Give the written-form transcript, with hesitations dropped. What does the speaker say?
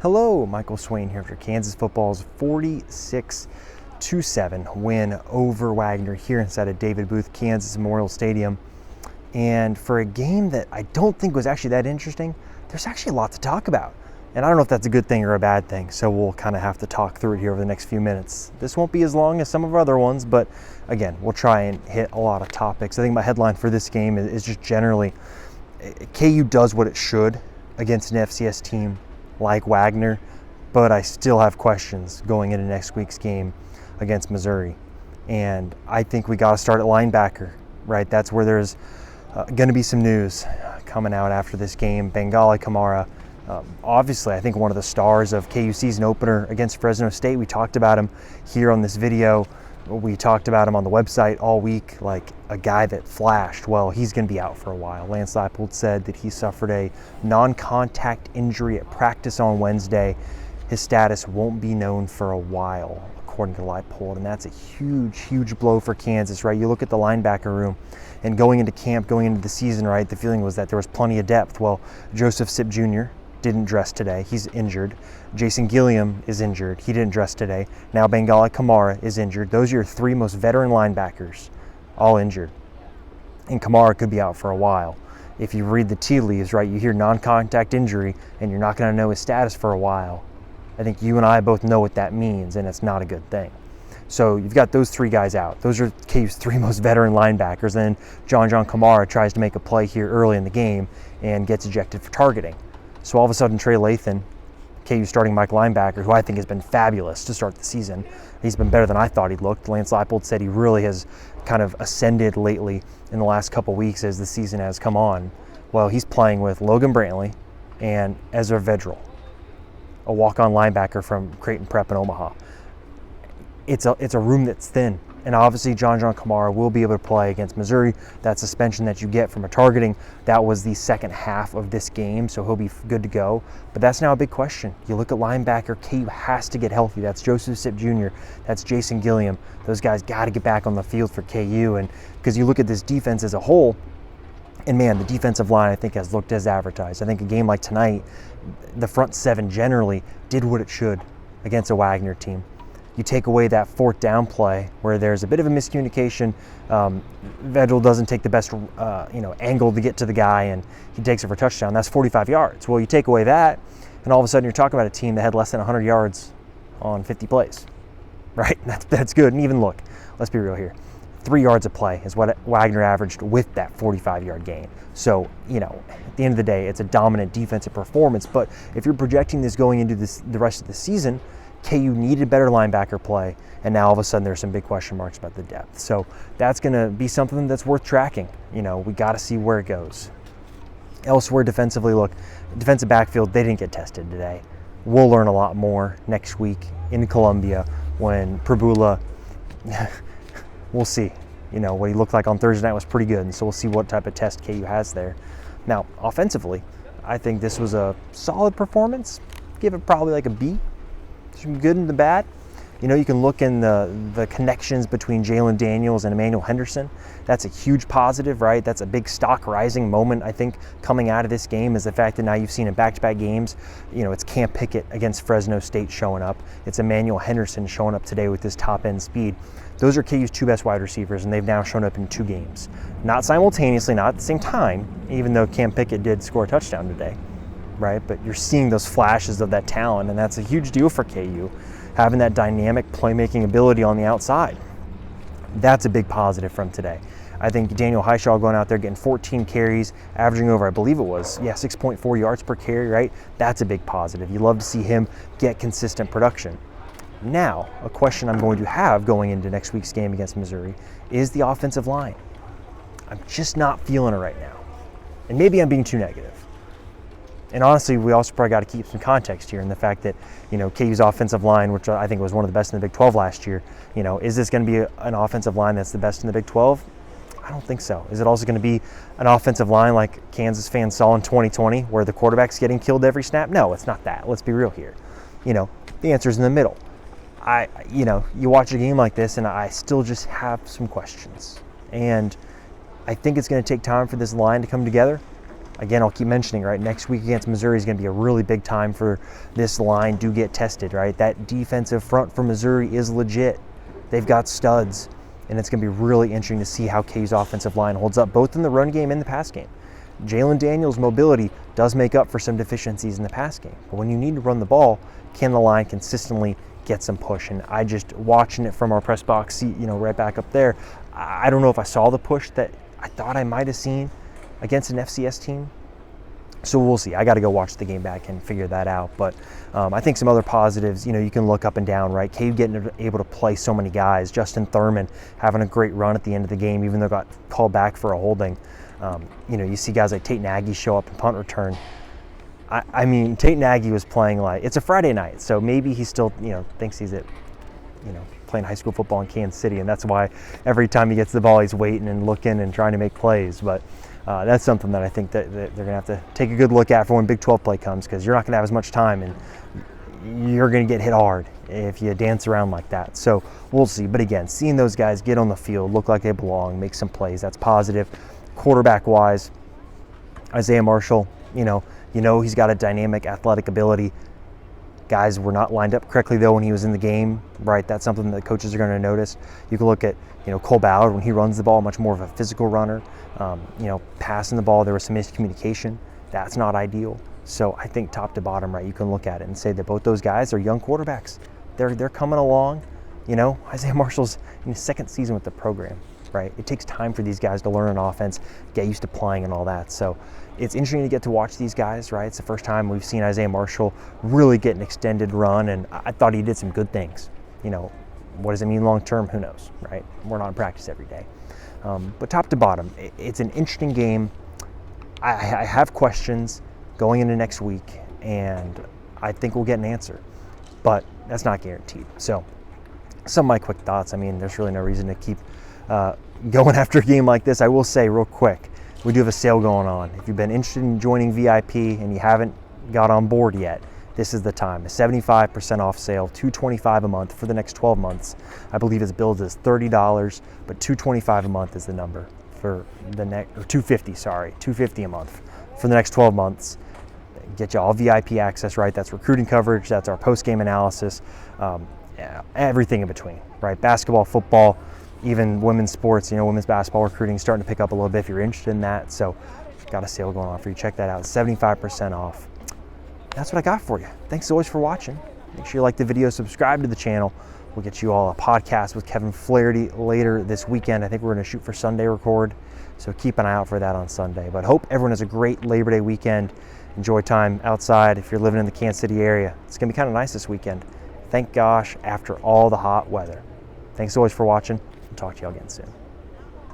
Hello, Michael Swain here for Kansas football's 46-7 win over Wagner here inside of David Booth, Kansas Memorial Stadium. And for a game that I don't think was actually that interesting, there's actually a lot to talk about. And I don't know if that's a good thing or a bad thing, so we'll kind of have to talk through it here over the next few minutes. This won't be as long as some of our other ones, but again, we'll try and hit a lot of topics. I think my headline for this game is just generally, KU does what it should against an FCS team like Wagner, but I still have questions going into next week's game against Missouri. And I think we got to start at linebacker, right? That's where there's going to be some news coming out after this game. Bengali Kamara, obviously I think one of the stars of KU season opener against Fresno State. We talked about him here on this video. We talked about him on the website all week, like a guy that flashed. Well, he's going to be out for a while. Lance Leipold said that he suffered a non-contact injury at practice on Wednesday. His status won't be known for a while, according to Leipold, and that's a huge, huge blow for Kansas, right? You look at the linebacker room, and going into camp, going into the season, right, the feeling was that there was plenty of depth. Well, Joseph Sipp Jr. didn't dress today. He's injured. Jason Gilliam is injured. He didn't dress today. Now Bengali Kamara is injured. Those are your three most veteran linebackers, all injured. And Kamara could be out for a while. If you read the tea leaves, right, you hear non-contact injury and you're not going to know his status for a while. I think you and I both know what that means, and it's not a good thing. So you've got those three guys out. Those are KU's three most veteran linebackers. Then John Kamara tries to make a play here early in the game and gets ejected for targeting. So all of a sudden, Trey Lathan, KU starting Mike linebacker, who I think has been fabulous to start the season. He's been better than I thought he looked. Lance Leipold said he really has kind of ascended lately in the last couple weeks as the season has come on. Well, he's playing with Logan Brantley and Ezra Vedral, a walk-on linebacker from Creighton Prep in Omaha. It's a room that's thin. And obviously, John Kamara will be able to play against Missouri. That suspension that you get from a targeting, that was the second half of this game, so he'll be good to go. But that's now a big question. You look at linebacker, KU has to get healthy. That's Joseph Sipp Jr., that's Jason Gilliam. Those guys got to get back on the field for KU. And because you look at this defense as a whole, and man, the defensive line I think has looked as advertised. I think a game like tonight, the front seven generally did what it should against a Wagner team. You take away that fourth down play where there's a bit of a miscommunication. Vedral doesn't take the best angle to get to the guy, and he takes it for a touchdown. That's 45 yards. Well, you take away that, and all of a sudden you're talking about a team that had less than 100 yards on 50 plays, right? That's good. And even look, let's be real here. 3 yards a play is what Wagner averaged with that 45-yard gain. So, at the end of the day, it's a dominant defensive performance. But if you're projecting this going into the rest of the season, KU needed better linebacker play, and now all of a sudden there's some big question marks about the depth. So that's going to be something that's worth tracking. We got to see where it goes. Elsewhere defensively, look, defensive backfield, they didn't get tested today. We'll learn a lot more next week in Columbia when Prabula, we'll see. What he looked like on Thursday night was pretty good, and so we'll see what type of test KU has there. Now, offensively, I think this was a solid performance. Give it probably like a B. Some good and the bad. You can look in the connections between Jalen Daniels and Emmanuel Henderson. That's a huge positive, right? That's a big stock rising moment, I think, coming out of this game is the fact that now you've seen in back-to-back games, it's Cam Pickett against Fresno State showing up. It's Emmanuel Henderson showing up today with his top-end speed. Those are KU's two best wide receivers, and they've now shown up in two games. Not simultaneously, not at the same time, even though Cam Pickett did score a touchdown today. Right, but you're seeing those flashes of that talent, and that's a huge deal for KU, having that dynamic playmaking ability on the outside. That's a big positive from today. I think Daniel Highshaw going out there getting 14 carries, averaging over, I believe it was, 6.4 yards per carry, right? That's a big positive. You love to see him get consistent production. Now, a question I'm going to have going into next week's game against Missouri is the offensive line. I'm just not feeling it right now. And maybe I'm being too negative. And honestly, we also probably got to keep some context here in the fact that, KU's offensive line, which I think was one of the best in the Big 12 last year, is this going to be an offensive line that's the best in the Big 12? I don't think so. Is it also going to be an offensive line like Kansas fans saw in 2020 where the quarterback's getting killed every snap? No, it's not that. Let's be real here. The answer is in the middle. You watch a game like this and I still just have some questions. And I think it's going to take time for this line to come together. again, I'll keep mentioning, right, next week against Missouri is going to be a really big time for this line to get tested, right? That defensive front for Missouri is legit. They've got studs, and it's going to be really interesting to see how KU's offensive line holds up, both in the run game and the pass game. Jalen Daniels' mobility does make up for some deficiencies in the pass game, but when you need to run the ball, can the line consistently get some push? And I just, watching it from our press box seat, right back up there, I don't know if I saw the push that I thought I might have seen against an FCS team. So we'll see. I got to go watch the game back and figure that out. But I think some other positives, you can look up and down, right? KU getting able to play so many guys. Justin Thurman having a great run at the end of the game, even though got called back for a holding. You see guys like Tate Nagy show up in punt return. I mean, Tate Nagy was playing like, it's a Friday night, so maybe he still, thinks he's at, playing high school football in Kansas City, and that's why every time he gets the ball, he's waiting and looking and trying to make plays. But that's something that I think that they're going to have to take a good look at for when Big 12 play comes, because you're not going to have as much time, and you're going to get hit hard if you dance around like that. So we'll see. But again, seeing those guys get on the field, look like they belong, make some plays, that's positive. Quarterback-wise, Isaiah Marshall, he's got a dynamic athletic ability. Guys were not lined up correctly, though, when he was in the game, right? That's something that coaches are going to notice. You can look at, Cole Ballard, when he runs the ball, much more of a physical runner. Passing the ball, there was some miscommunication. That's not ideal. So I think top to bottom, right, you can look at it and say that both those guys are young quarterbacks. They're coming along. Isaiah Marshall's in his second season with the program, right? It takes time for these guys to learn an offense, get used to playing and all that. So it's interesting to get to watch these guys, right? It's the first time we've seen Isaiah Marshall really get an extended run, and I thought he did some good things. What does it mean long term? Who knows, right? We're not in practice every day. But top to bottom, it's an interesting game. I have questions going into next week, and I think we'll get an answer, but that's not guaranteed. So some of my quick thoughts, there's really no reason to keep going after a game like this. I will say real quick, we do have a sale going on. If you've been interested in joining VIP and you haven't got on board yet, this is the time. A 75% off sale, $225 a month for the next 12 months. I believe it's billed as $30, but $225 a month is the number for the next, or $250 a month for the next 12 months. Get you all VIP access, right? That's recruiting coverage, that's our post-game analysis, everything in between, right? Basketball, football, even women's sports, women's basketball recruiting starting to pick up a little bit if you're interested in that. So got a sale going on for you. Check that out, 75% off. That's what I got for you. Thanks as always for watching. Make sure you like the video, subscribe to the channel. We'll get you all a podcast with Kevin Flaherty later this weekend. I think we're going to shoot for Sunday record, so keep an eye out for that on Sunday. But hope everyone has a great Labor Day weekend. Enjoy time outside if you're living in the Kansas City area. It's going to be kind of nice this weekend. Thank gosh, after all the hot weather. Thanks always for watching. I'll talk to you all again soon.